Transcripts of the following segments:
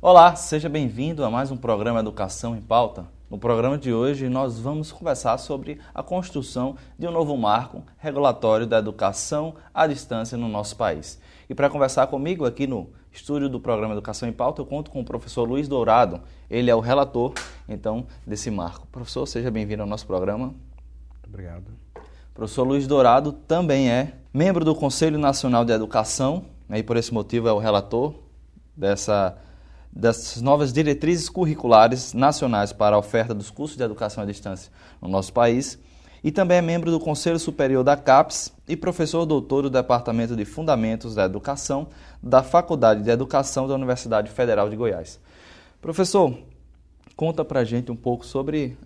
Olá, seja bem-vindo a mais um programa Educação em Pauta. No programa de hoje, nós vamos conversar sobre a construção de um novo marco regulatório da educação à distância no nosso país. E para conversar comigo aqui no estúdio do programa Educação em Pauta, eu conto com o professor Luiz Dourado. Ele é o relator, então, desse marco. Professor, seja bem-vindo ao nosso programa. Muito obrigado. O professor Luiz Dourado também é membro do Conselho Nacional de Educação, e por esse motivo é o relator dessas novas diretrizes curriculares nacionais para a oferta dos cursos de educação à distância no nosso país, e também é membro do Conselho Superior da CAPES e professor doutor do Departamento de Fundamentos da Educação da Faculdade de Educação da Universidade Federal de Goiás. Professor, conta pra gente um pouco sobre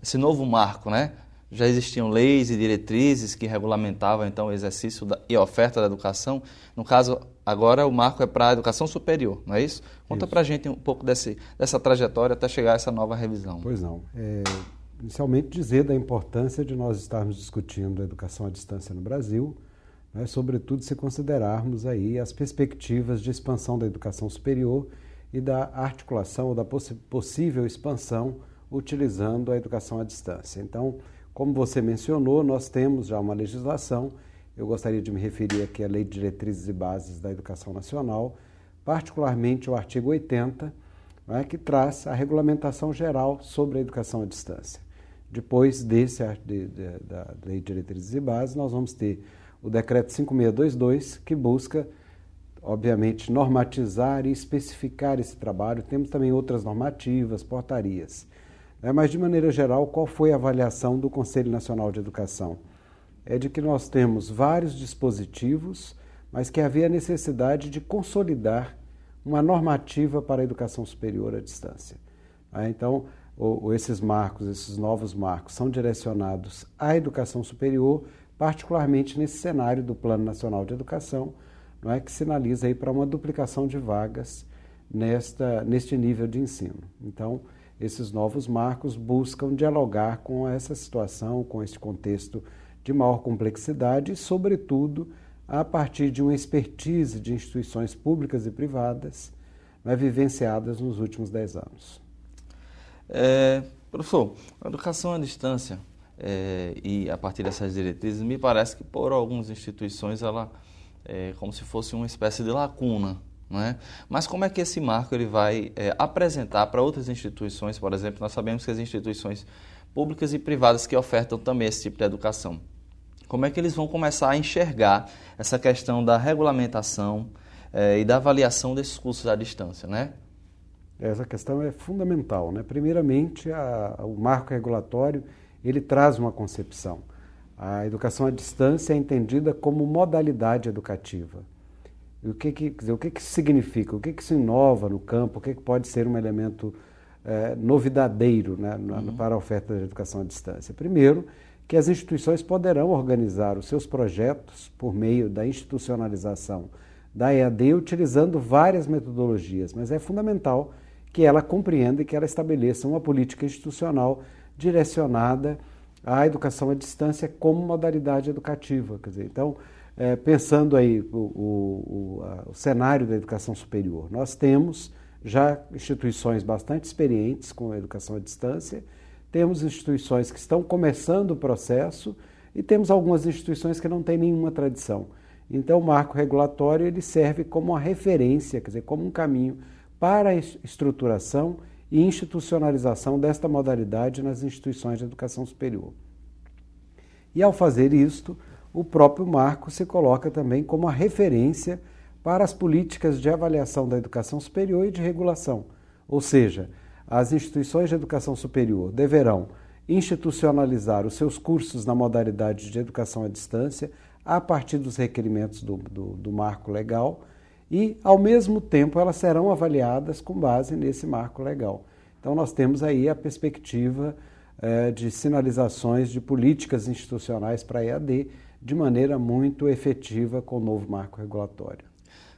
esse novo marco, né? Já existiam leis e diretrizes que regulamentavam então o exercício e a oferta da educação. No caso, agora o marco é para a educação superior, não é isso? Conta para a gente um pouco dessa trajetória até chegar a essa nova revisão. Pois não. Inicialmente dizer da importância de nós estarmos discutindo a educação à distância no Brasil, né, sobretudo se considerarmos aí as perspectivas de expansão da educação superior e da articulação ou da possível expansão utilizando a educação à distância. Então, como você mencionou, nós temos já uma legislação. Eu gostaria de me referir aqui à Lei de Diretrizes e Bases da Educação Nacional, particularmente o artigo 80, né, que traz a regulamentação geral sobre a educação à distância. Depois da Lei de Diretrizes e Bases, nós vamos ter o Decreto 5622, que busca, obviamente, normatizar e especificar esse trabalho. Temos também outras normativas, portarias. Mas, de maneira geral, qual foi a avaliação do Conselho Nacional de Educação? É de que nós temos vários dispositivos, mas que havia necessidade de consolidar uma normativa para a educação superior à distância. Então, esses novos marcos, são direcionados à educação superior, particularmente nesse cenário do Plano Nacional de Educação, não é, que sinaliza aí para uma duplicação de vagas neste nível de ensino. Então, esses novos marcos buscam dialogar com essa situação, com este contexto de maior complexidade e, sobretudo, a partir de uma expertise de instituições públicas e privadas, né, vivenciadas nos últimos 10 anos. Professor, a educação à distância e a partir dessas diretrizes, me parece que por algumas instituições ela é como se fosse uma espécie de lacuna. Não é? Mas como é que esse marco ele vai apresentar para outras instituições, por exemplo, nós sabemos que as instituições públicas e privadas que ofertam também esse tipo de educação, como é que eles vão começar a enxergar essa questão da regulamentação e da avaliação desses cursos à distância, né? Essa questão é fundamental, né? Primeiramente, o marco regulatório ele traz uma concepção. A educação à distância é entendida como modalidade educativa. E o que significa? O que se inova no campo? O que pode ser um elemento novidadeiro, né, para a oferta da educação à distância? Primeiro, que as instituições poderão organizar os seus projetos por meio da institucionalização da EAD utilizando várias metodologias, mas é fundamental que ela compreenda e que ela estabeleça uma política institucional direcionada à educação à distância como modalidade educativa. Quer dizer, então, pensando aí o cenário da educação superior, nós temos já instituições bastante experientes com a educação à distância, temos instituições que estão começando o processo e temos algumas instituições que não têm nenhuma tradição. Então, o marco regulatório ele serve como uma referência, quer dizer, como um caminho para a estruturação e institucionalização desta modalidade nas instituições de educação superior. E, ao fazer isto, o próprio marco se coloca também como a referência para as políticas de avaliação da educação superior e de regulação. Ou seja, as instituições de educação superior deverão institucionalizar os seus cursos na modalidade de educação à distância a partir dos requerimentos do marco legal e, ao mesmo tempo, elas serão avaliadas com base nesse marco legal. Então, nós temos aí a perspectiva de sinalizações de políticas institucionais para a EAD de maneira muito efetiva com o novo marco regulatório.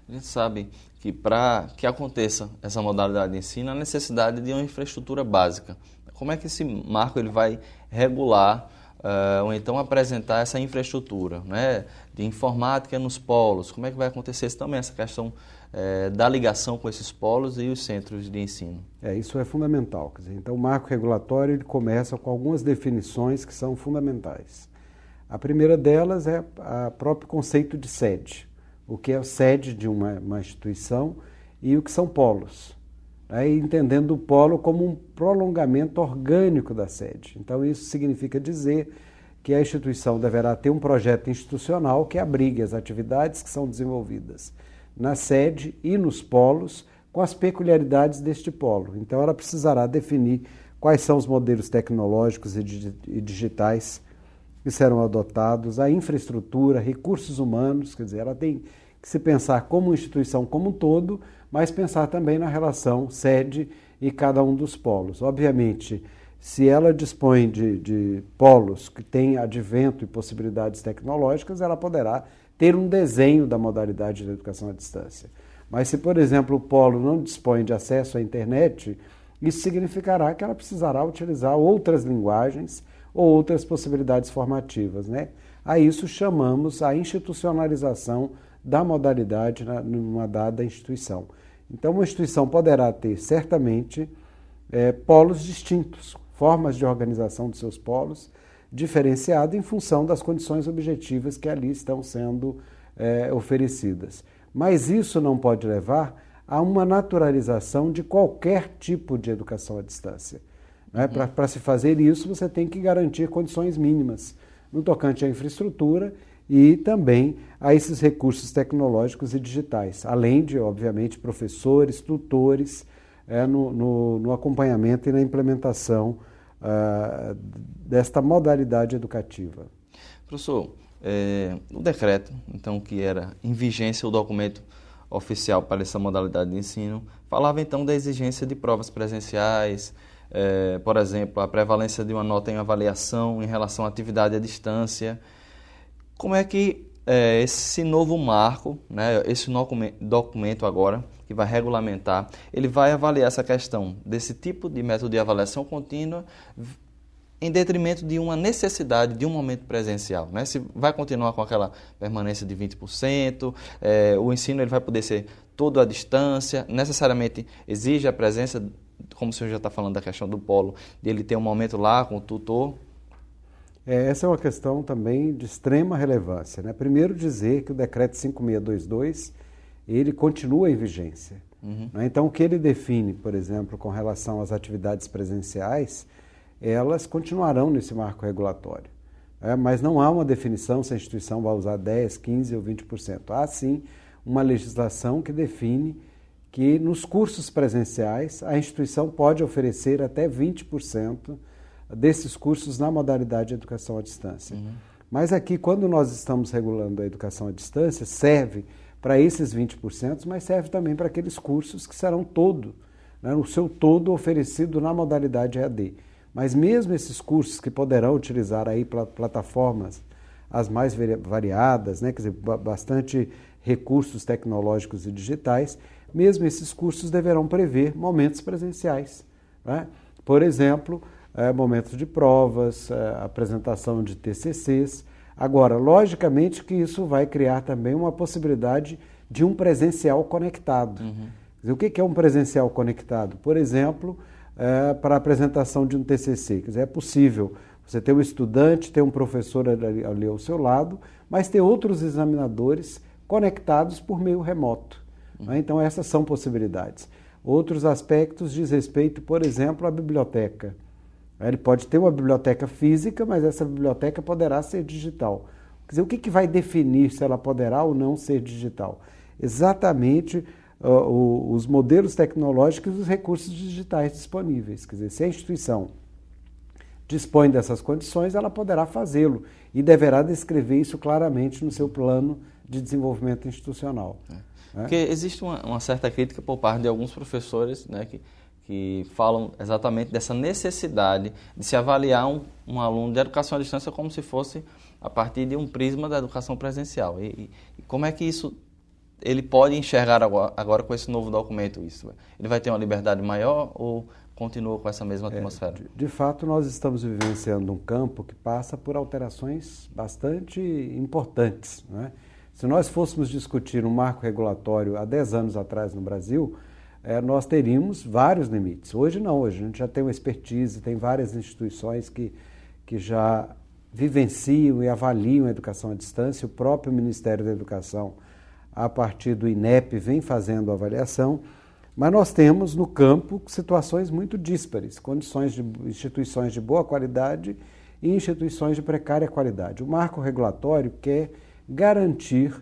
A gente sabe que para que aconteça essa modalidade de ensino, há necessidade de uma infraestrutura básica. Como é que esse marco ele vai regular ou então apresentar essa infraestrutura, né, de informática nos polos. Como é que vai acontecer isso também, essa questão da ligação com esses polos e os centros de ensino? Isso é fundamental. Quer dizer, então, o marco regulatório ele começa com algumas definições que são fundamentais. A primeira delas é o próprio conceito de sede, o que é a sede de uma instituição e o que são polos. Entendendo o polo como um prolongamento orgânico da sede. Então, isso significa dizer que a instituição deverá ter um projeto institucional que abrigue as atividades que são desenvolvidas na sede e nos polos, com as peculiaridades deste polo. Então, ela precisará definir quais são os modelos tecnológicos e digitais que serão adotados, a infraestrutura, recursos humanos, quer dizer, ela tem que se pensar como instituição como um todo, mas pensar também na relação sede e cada um dos polos. Obviamente, se ela dispõe de polos que têm advento e possibilidades tecnológicas, ela poderá ter um desenho da modalidade da educação à distância. Mas se, por exemplo, o polo não dispõe de acesso à internet, isso significará que ela precisará utilizar outras linguagens ou outras possibilidades formativas, né? A isso chamamos a institucionalização da modalidade numa dada instituição. Então, uma instituição poderá ter, certamente, polos distintos, formas de organização dos seus polos, diferenciado em função das condições objetivas que ali estão sendo oferecidas. Mas isso não pode levar a uma naturalização de qualquer tipo de educação à distância. Para se fazer isso, você tem que garantir condições mínimas no tocante à infraestrutura e também a esses recursos tecnológicos e digitais, além de, obviamente, professores, tutores, no acompanhamento e na implementação desta modalidade educativa. Professor, o decreto, então, que era em vigência o documento oficial para essa modalidade de ensino, falava então da exigência de provas presenciais, por exemplo, a prevalência de uma nota em avaliação em relação à atividade à distância. Como é que esse novo marco, né, esse documento agora, que vai regulamentar, ele vai avaliar essa questão desse tipo de método de avaliação contínua em detrimento de uma necessidade de um momento presencial, né? Se vai continuar com aquela permanência de 20%, o ensino ele vai poder ser todo à distância, necessariamente exige a presença, como o senhor já está falando da questão do polo, de ele ter um momento lá com o tutor. Essa é uma questão também de extrema relevância, né? Primeiro dizer que o decreto 5622, ele continua em vigência. Né? Então, o que ele define, por exemplo, com relação às atividades presenciais, elas continuarão nesse marco regulatório. Mas não há uma definição se a instituição vai usar 10%, 15% ou 20%. Há, sim, uma legislação que define que nos cursos presenciais a instituição pode oferecer até 20% desses cursos na modalidade de educação à distância. Mas aqui, quando nós estamos regulando a educação à distância, serve para esses 20%, mas serve também para aqueles cursos que serão no seu todo oferecido na modalidade EAD. Mas mesmo esses cursos que poderão utilizar aí plataformas as mais variadas, né, quer dizer, bastante recursos tecnológicos e digitais, mesmo esses cursos deverão prever momentos presenciais, né? Por exemplo, momentos de provas, apresentação de TCCs. Agora, logicamente que isso vai criar também uma possibilidade de um presencial conectado. Quer dizer, o que é um presencial conectado? Por exemplo, para a apresentação de um TCC. Quer dizer, é possível você ter um estudante, ter um professor ali ao seu lado, mas ter outros examinadores conectados por meio remoto. Né? Então, essas são possibilidades. Outros aspectos diz respeito, por exemplo, à biblioteca. Ele pode ter uma biblioteca física, mas essa biblioteca poderá ser digital. Quer dizer, o que vai definir se ela poderá ou não ser digital? Exatamente os modelos tecnológicos e os recursos digitais disponíveis. Quer dizer, se a instituição dispõe dessas condições, ela poderá fazê-lo e deverá descrever isso claramente no seu plano de desenvolvimento institucional. Porque existe uma certa crítica por parte de alguns professores, né, que falam exatamente dessa necessidade de se avaliar um aluno de educação à distância como se fosse a partir de um prisma da educação presencial. E como é que isso ele pode enxergar agora com esse novo documento isso? Ele vai ter uma liberdade maior ou continua com essa mesma atmosfera? De fato, nós estamos vivenciando um campo que passa por alterações bastante importantes, né? Se nós fôssemos discutir um marco regulatório há 10 anos atrás no Brasil, nós teríamos vários limites. Hoje não, hoje a gente já tem uma expertise, tem várias instituições que já vivenciam e avaliam a educação à distância. O próprio Ministério da Educação, a partir do INEP, vem fazendo avaliação, mas nós temos no campo situações muito díspares, condições de instituições de boa qualidade e instituições de precária qualidade. O marco regulatório quer garantir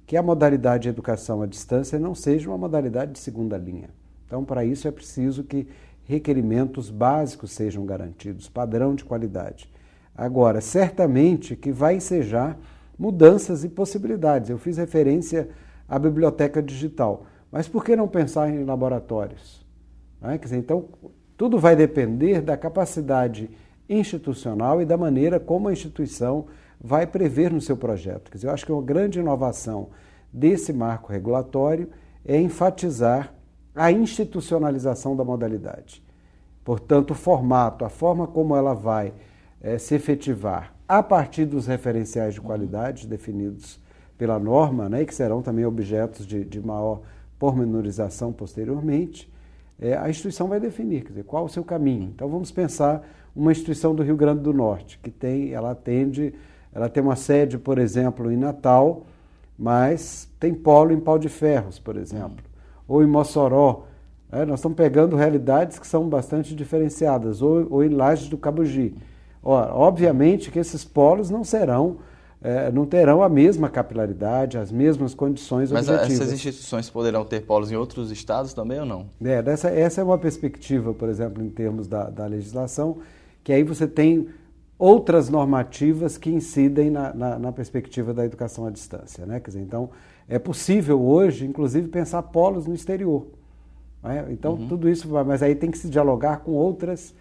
que a modalidade de educação à distância não seja uma modalidade de segunda linha. Então, para isso é preciso que requerimentos básicos sejam garantidos, padrão de qualidade. Agora, certamente que vai ensejar mudanças e possibilidades. Eu fiz referência à biblioteca digital, mas por que não pensar em laboratórios? Quer dizer, então, tudo vai depender da capacidade institucional e da maneira como a instituição vai prever no seu projeto. Quer dizer, eu acho que uma grande inovação desse marco regulatório é enfatizar a institucionalização da modalidade. Portanto, o formato, a forma como ela vai se efetivar a partir dos referenciais de qualidade definidos pela norma, né, e que serão também objetos de maior pormenorização posteriormente, a instituição vai definir, quer dizer, qual o seu caminho. Então, vamos pensar uma instituição do Rio Grande do Norte, que ela tem uma sede, por exemplo, em Natal, mas tem polo em Pau de Ferros, por exemplo, ou em Mossoró. Nós estamos pegando realidades que são bastante diferenciadas, ou em Lajes do Cabugi. Obviamente que esses polos não terão a mesma capilaridade, as mesmas condições objetivas. Mas essas instituições poderão ter polos em outros estados também ou não? Essa é uma perspectiva, por exemplo, em termos da legislação, que aí você tem outras normativas que incidem na perspectiva da educação à distância, né? Quer dizer, então, é possível hoje, inclusive, pensar polos no exterior. Né? Então, tudo isso vai, mas aí tem que se dialogar com outras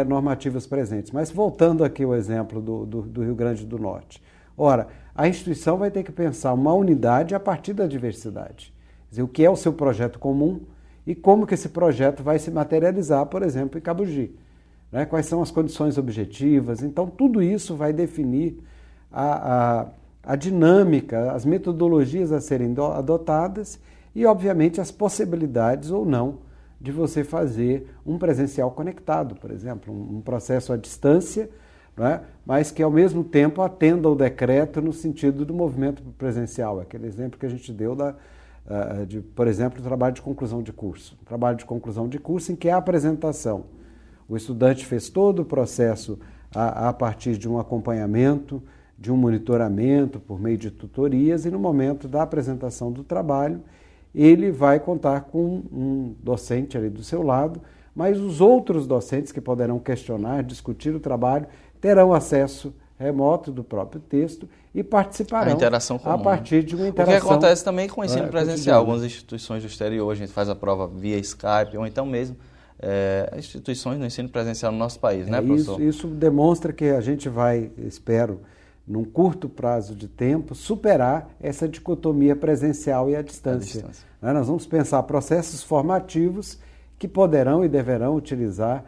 normativas presentes. Mas voltando aqui ao exemplo do Rio Grande do Norte. Ora, a instituição vai ter que pensar uma unidade a partir da diversidade. Quer dizer, o que é o seu projeto comum e como que esse projeto vai se materializar, por exemplo, em Cabugi. Né? Quais são as condições objetivas. Então, tudo isso vai definir a dinâmica, as metodologias a serem adotadas e, obviamente, as possibilidades ou não de você fazer um presencial conectado, por exemplo, um processo à distância, né? Mas que, ao mesmo tempo, atenda ao decreto no sentido do movimento presencial. Aquele exemplo que a gente deu, por exemplo, do trabalho de conclusão de curso. Trabalho de conclusão de curso em que há apresentação. O estudante fez todo o processo a partir de um acompanhamento, de um monitoramento por meio de tutorias, e no momento da apresentação do trabalho, ele vai contar com um docente ali do seu lado, mas os outros docentes que poderão questionar, discutir o trabalho, terão acesso remoto do próprio texto e participarão a partir de uma interação. O que acontece também com o ensino presencial. Algumas instituições do exterior, a gente faz a prova via Skype, ou então mesmo instituições no ensino presencial no nosso país, né, professor? Isso demonstra que a gente vai, espero, num curto prazo de tempo, superar essa dicotomia presencial e à distância. Nós vamos pensar processos formativos que poderão e deverão utilizar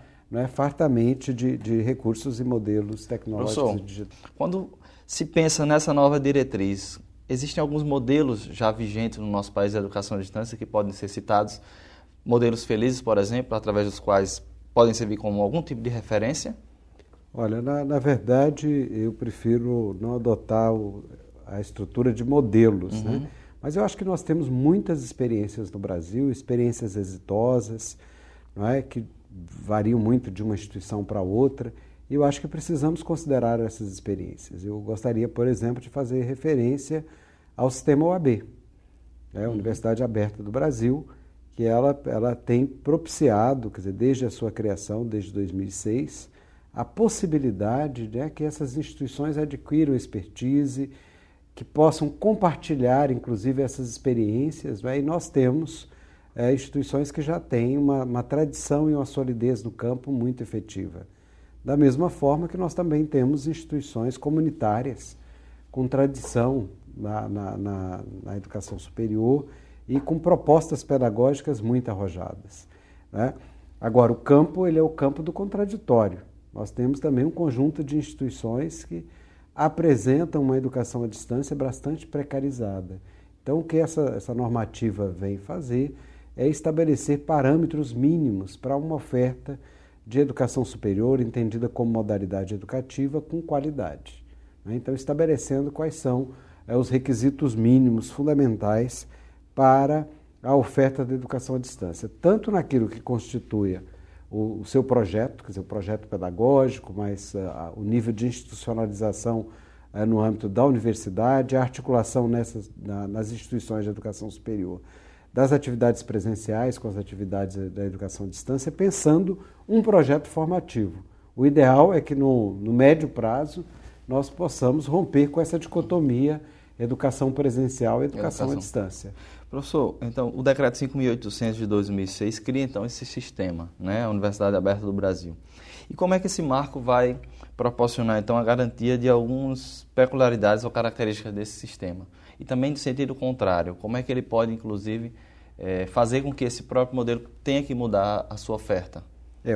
fartamente de recursos e modelos tecnológicos. Professor, digitais. Quando se pensa nessa nova diretriz, existem alguns modelos já vigentes no nosso país de educação à distância que podem ser citados, modelos felizes, por exemplo, através dos quais podem servir como algum tipo de referência? Olha, na verdade, eu prefiro não adotar a estrutura de modelos, né? Mas eu acho que nós temos muitas experiências no Brasil, experiências exitosas, não é? Que variam muito de uma instituição para outra, e eu acho que precisamos considerar essas experiências. Eu gostaria, por exemplo, de fazer referência ao sistema OAB, a Universidade Aberta do Brasil, que ela tem propiciado, quer dizer, desde a sua criação, desde 2006, a possibilidade de que essas instituições adquiram expertise, que possam compartilhar, inclusive, essas experiências, e nós temos instituições que já têm uma tradição e uma solidez no campo muito efetiva. Da mesma forma que nós também temos instituições comunitárias com tradição na educação superior e com propostas pedagógicas muito arrojadas, né? Agora, o campo, ele é o campo do contraditório. Nós temos também um conjunto de instituições que apresentam uma educação à distância bastante precarizada. Então, o que essa normativa vem fazer é estabelecer parâmetros mínimos para uma oferta de educação superior, entendida como modalidade educativa, com qualidade. Então, estabelecendo quais são os requisitos mínimos fundamentais para a oferta da educação à distância, tanto naquilo que constitui o seu projeto, quer dizer, o projeto pedagógico, mas o nível de institucionalização no âmbito da universidade, a articulação nas instituições de educação superior, das atividades presenciais com as atividades da educação à distância, pensando um projeto formativo. O ideal é que no médio prazo nós possamos romper com essa dicotomia educação presencial e educação à distância. Professor, então, o Decreto 5.800 de 2006 cria, então, esse sistema, né, a Universidade Aberta do Brasil. E como é que esse marco vai proporcionar, então, a garantia de algumas peculiaridades ou características desse sistema? E também, no sentido contrário, como é que ele pode, inclusive, fazer com que esse próprio modelo tenha que mudar a sua oferta?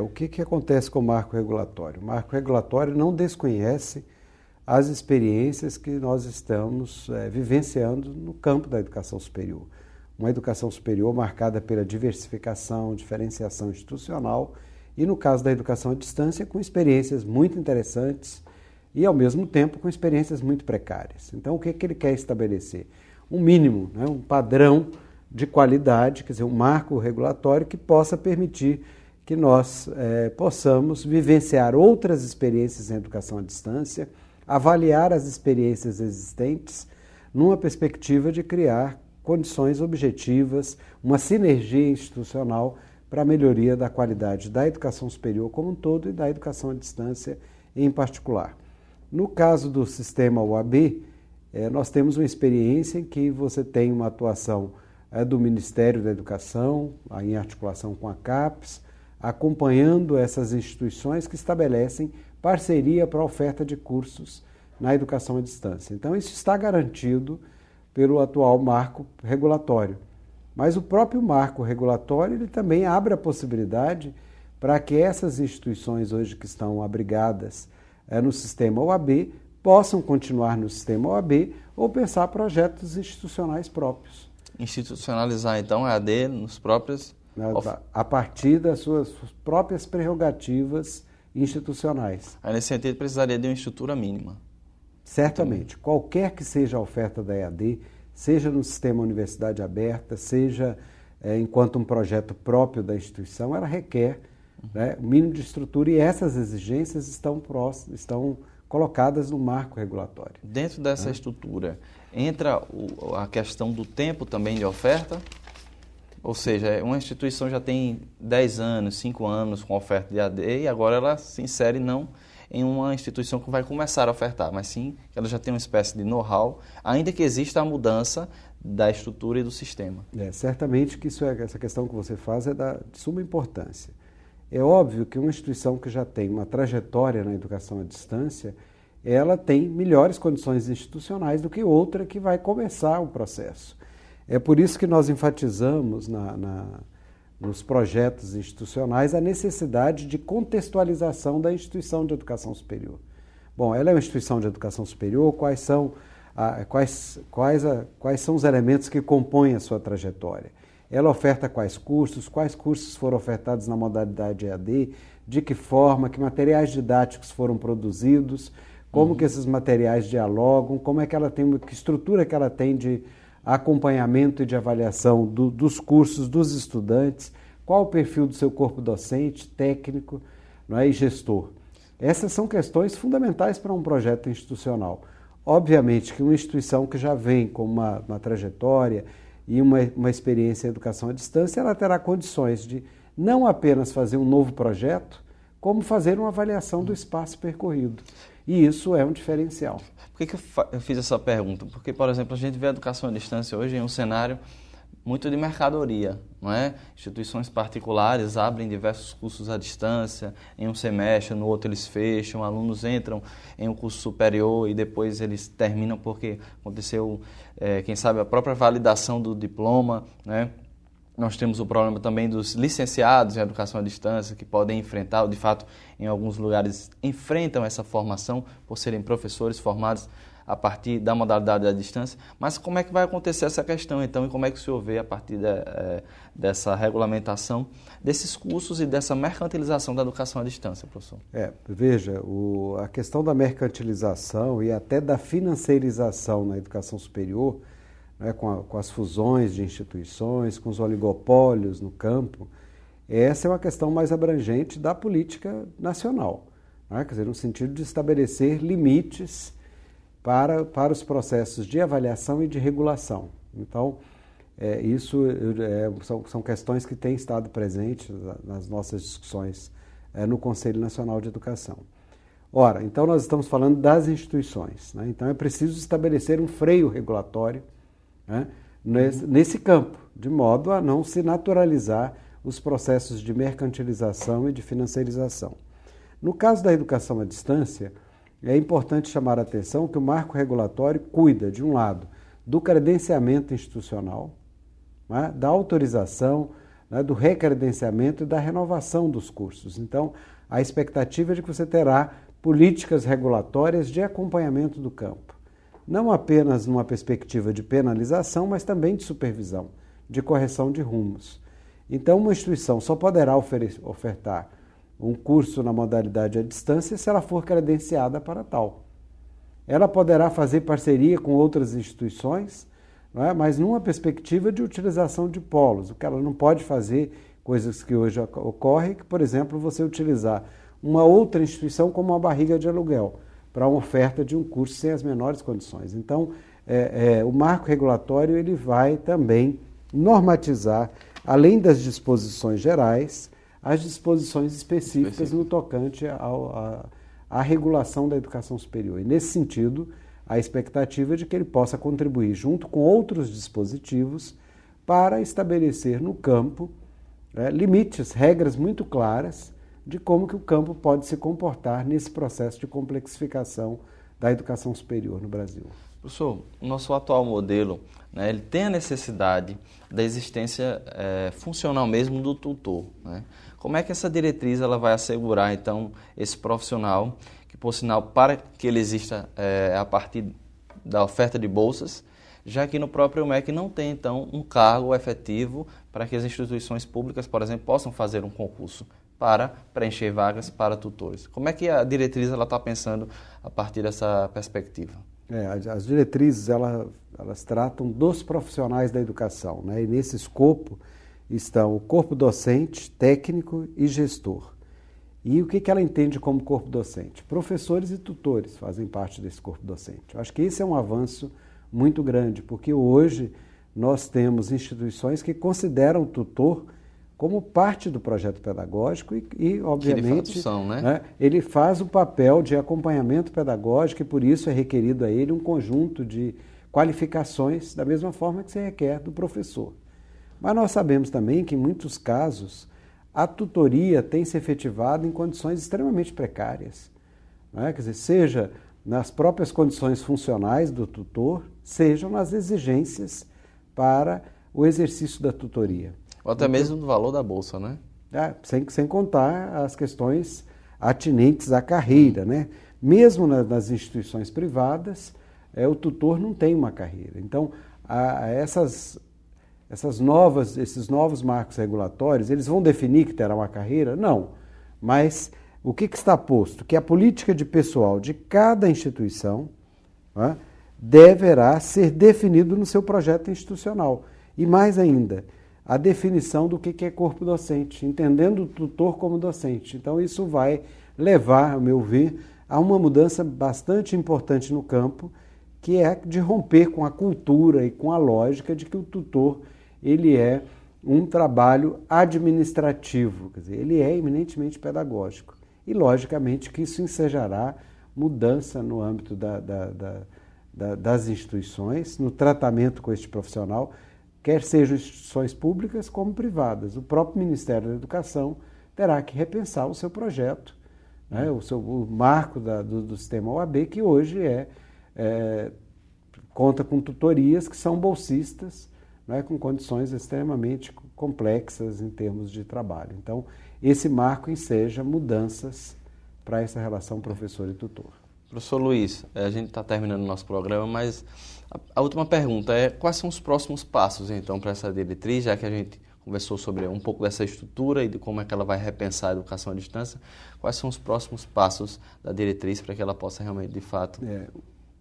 O que acontece com o marco regulatório? O marco regulatório não desconhece as experiências que nós estamos vivenciando no campo da educação superior. Uma educação superior marcada pela diversificação, diferenciação institucional e, no caso da educação à distância, com experiências muito interessantes e, ao mesmo tempo, com experiências muito precárias. Então, o que ele quer estabelecer? Um mínimo, né, um padrão de qualidade, quer dizer, um marco regulatório que possa permitir que nós possamos vivenciar outras experiências em educação à distância, avaliar as experiências existentes numa perspectiva de criar condições objetivas, uma sinergia institucional para a melhoria da qualidade da educação superior como um todo e da educação à distância em particular. No caso do sistema UAB, nós temos uma experiência em que você tem uma atuação do Ministério da Educação, em articulação com a CAPES, acompanhando essas instituições que estabelecem parceria para a oferta de cursos na educação à distância. Então, isso está garantido pelo atual marco regulatório. Mas o próprio marco regulatório ele também abre a possibilidade para que essas instituições hoje que estão abrigadas no sistema OAB possam continuar no sistema OAB ou pensar projetos institucionais próprios. Institucionalizar, então, a EAD nos próprios... A partir das suas próprias prerrogativas institucionais. Aí, nesse sentido, precisaria de uma estrutura mínima. Certamente. Qualquer que seja a oferta da EAD, seja no sistema Universidade Aberta, seja enquanto um projeto próprio da instituição, ela requer o mínimo de estrutura e essas exigências estão colocadas no marco regulatório. Dentro dessa estrutura, entra a questão do tempo também de oferta? Ou seja, uma instituição já tem 10 anos, 5 anos com oferta de EAD e agora ela se insere não em uma instituição que vai começar a ofertar, mas sim ela já tem uma espécie de know-how, ainda que exista a mudança da estrutura e do sistema. Certamente que essa questão que você faz é de suma importância. É óbvio que uma instituição que já tem uma trajetória na educação à distância, ela tem melhores condições institucionais do que outra que vai começar o processo. É por isso que nós enfatizamos nos projetos institucionais a necessidade de contextualização da instituição de educação superior. Bom, ela é uma instituição de educação superior, quais são os elementos que compõem a sua trajetória? Ela oferta quais cursos foram ofertados na modalidade EAD, de que forma, que materiais didáticos foram produzidos, como que esses materiais dialogam, que estrutura que ela tem de acompanhamento e de avaliação dos cursos dos estudantes, qual o perfil do seu corpo docente, técnico, e gestor. Essas são questões fundamentais para um projeto institucional. Obviamente que uma instituição que já vem com uma trajetória e uma experiência em educação à distância, ela terá condições de não apenas fazer um novo projeto, como fazer uma avaliação do espaço percorrido. E isso é um diferencial. Por que eu fiz essa pergunta? Porque, por exemplo, a gente vê a educação à distância hoje em um cenário muito de mercadoria, não é? Instituições particulares abrem diversos cursos à distância, em um semestre, no outro eles fecham, alunos entram em um curso superior e depois eles terminam porque aconteceu, quem sabe, a própria validação do diploma, né? Nós temos o problema também dos licenciados em educação à distância, que podem enfrentar, de fato, em alguns lugares, enfrentam essa formação por serem professores formados a partir da modalidade da distância. Mas como é que vai acontecer essa questão, então, e como é que o senhor vê, a partir dessa regulamentação, desses cursos e dessa mercantilização da educação à distância, professor? Veja, a questão da mercantilização e até da financeirização na educação superior, né, com as fusões de instituições, com os oligopólios no campo, essa é uma questão mais abrangente da política nacional, né? Quer dizer, no sentido de estabelecer limites para os processos de avaliação e de regulação. Então, são questões que têm estado presentes nas nossas discussões no Conselho Nacional de Educação. Ora, então nós estamos falando das instituições, né? Então é preciso estabelecer um freio regulatório, né, nesse campo, de modo a não se naturalizar os processos de mercantilização e de financiarização. No caso da educação à distância, é importante chamar a atenção que o marco regulatório cuida, de um lado, do credenciamento institucional, né, da autorização, né, do recredenciamento e da renovação dos cursos. Então, a expectativa é de que você terá políticas regulatórias de acompanhamento do campo. Não apenas numa perspectiva de penalização, mas também de supervisão, de correção de rumos. Então, uma instituição só poderá ofertar um curso na modalidade à distância se ela for credenciada para tal. Ela poderá fazer parceria com outras instituições, não é? Mas numa perspectiva de utilização de polos. O que ela não pode fazer, coisas que hoje ocorrem, que, por exemplo, você utilizar uma outra instituição como uma barriga de aluguel para uma oferta de um curso sem as menores condições. Então, o marco regulatório ele vai também normatizar, além das disposições gerais, as disposições específicas no tocante à regulação da educação superior. E, nesse sentido, a expectativa é de que ele possa contribuir, junto com outros dispositivos, para estabelecer no campo limites, regras muito claras de como que o campo pode se comportar nesse processo de complexificação da educação superior no Brasil. Professor, o nosso atual modelo, né, ele tem a necessidade da existência funcional mesmo do tutor, né? Como é que essa diretriz ela vai assegurar, então, esse profissional, que, por sinal, para que ele exista a partir da oferta de bolsas, já que no próprio MEC não tem, então, um cargo efetivo para que as instituições públicas, por exemplo, possam fazer um concurso para preencher vagas para tutores. Como é que a diretriz está pensando a partir dessa perspectiva? As diretrizes elas tratam dos profissionais da educação, né? E nesse escopo estão o corpo docente, técnico e gestor. E o que ela entende como corpo docente? Professores e tutores fazem parte desse corpo docente. Eu acho que esse é um avanço muito grande, porque hoje nós temos instituições que consideram o tutor como parte do projeto pedagógico e obviamente, ele faz o papel de acompanhamento pedagógico e por isso é requerido a ele um conjunto de qualificações da mesma forma que se requer do professor. Mas nós sabemos também que em muitos casos a tutoria tem se efetivado em condições extremamente precárias, não é? Quer dizer, seja nas próprias condições funcionais do tutor, sejam nas exigências para o exercício da tutoria. Ou até mesmo do valor da bolsa, né? Sem contar as questões atinentes à carreira, né? Mesmo nas instituições privadas, o tutor não tem uma carreira. Então, esses novos marcos regulatórios, eles vão definir que terá uma carreira? Não. Mas o que está posto? Que a política de pessoal de cada instituição, né, deverá ser definido no seu projeto institucional. E mais ainda, a definição do que é corpo docente, entendendo o tutor como docente. Então, isso vai levar, ao meu ver, a uma mudança bastante importante no campo, que é de romper com a cultura e com a lógica de que o tutor ele é um trabalho administrativo, quer dizer, ele é eminentemente pedagógico. E, logicamente, que isso ensejará mudança no âmbito das instituições, no tratamento com este profissional, quer sejam instituições públicas como privadas. O próprio Ministério da Educação terá que repensar o seu projeto, né? O marco do sistema OAB, que hoje conta com tutorias que são bolsistas, não é, com condições extremamente complexas em termos de trabalho. Então, esse marco enseja mudanças para essa relação professor e tutor. Professor Luiz, a gente está terminando o nosso programa, mas a última pergunta é: quais são os próximos passos, então, para essa diretriz, já que a gente conversou sobre um pouco dessa estrutura e de como é que ela vai repensar a educação à distância? Quais são os próximos passos da diretriz para que ela possa realmente, de fato...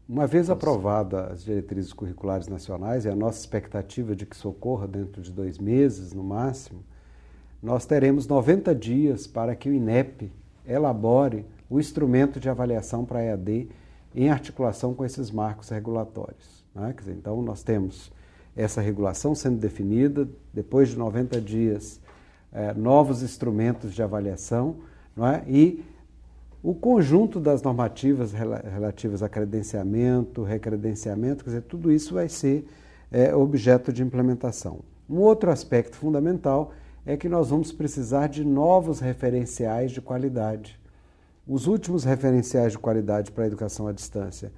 Uma vez aprovadas as diretrizes curriculares nacionais, e a nossa expectativa de que isso ocorra dentro de 2 meses, no máximo, nós teremos 90 dias para que o INEP elabore o instrumento de avaliação para a EAD em articulação com esses marcos regulatórios. Né? Quer dizer, então, nós temos essa regulação sendo definida, depois de 90 dias, novos instrumentos de avaliação, não é? E o conjunto das normativas relativas a credenciamento, recredenciamento, quer dizer, tudo isso vai ser objeto de implementação. Um outro aspecto fundamental é que nós vamos precisar de novos referenciais de qualidade. Os últimos referenciais de qualidade para a educação à distância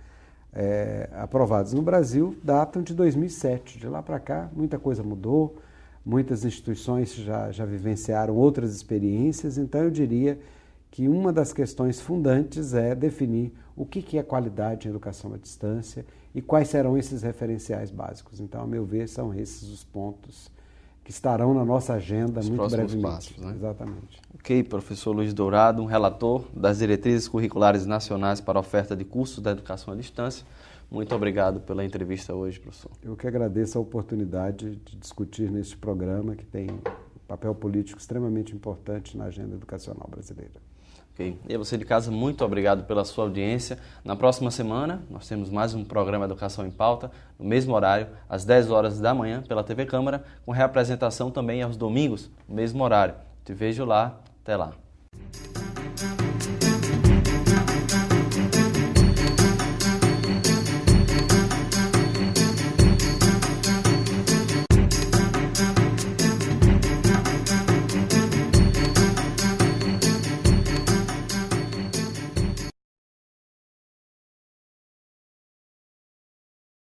aprovados no Brasil datam de 2007. De lá para cá, muita coisa mudou, muitas instituições já vivenciaram outras experiências, então eu diria que uma das questões fundantes é definir o que é qualidade em educação à distância e quais serão esses referenciais básicos. Então, a meu ver, são esses os pontos que estarão na nossa agenda os muito brevemente. Passos, né? Exatamente. Ok, professor Luiz Dourado, um relator das diretrizes curriculares nacionais para a oferta de cursos da educação à distância. Muito obrigado pela entrevista hoje, professor. Eu que agradeço a oportunidade de discutir neste programa que tem um papel político extremamente importante na agenda educacional brasileira. Ok. E a você de casa, muito obrigado pela sua audiência. Na próxima semana, nós temos mais um programa Educação em Pauta, no mesmo horário, às 10 horas da manhã, pela TV Câmara, com reapresentação também aos domingos, no mesmo horário. Te vejo lá. Até lá.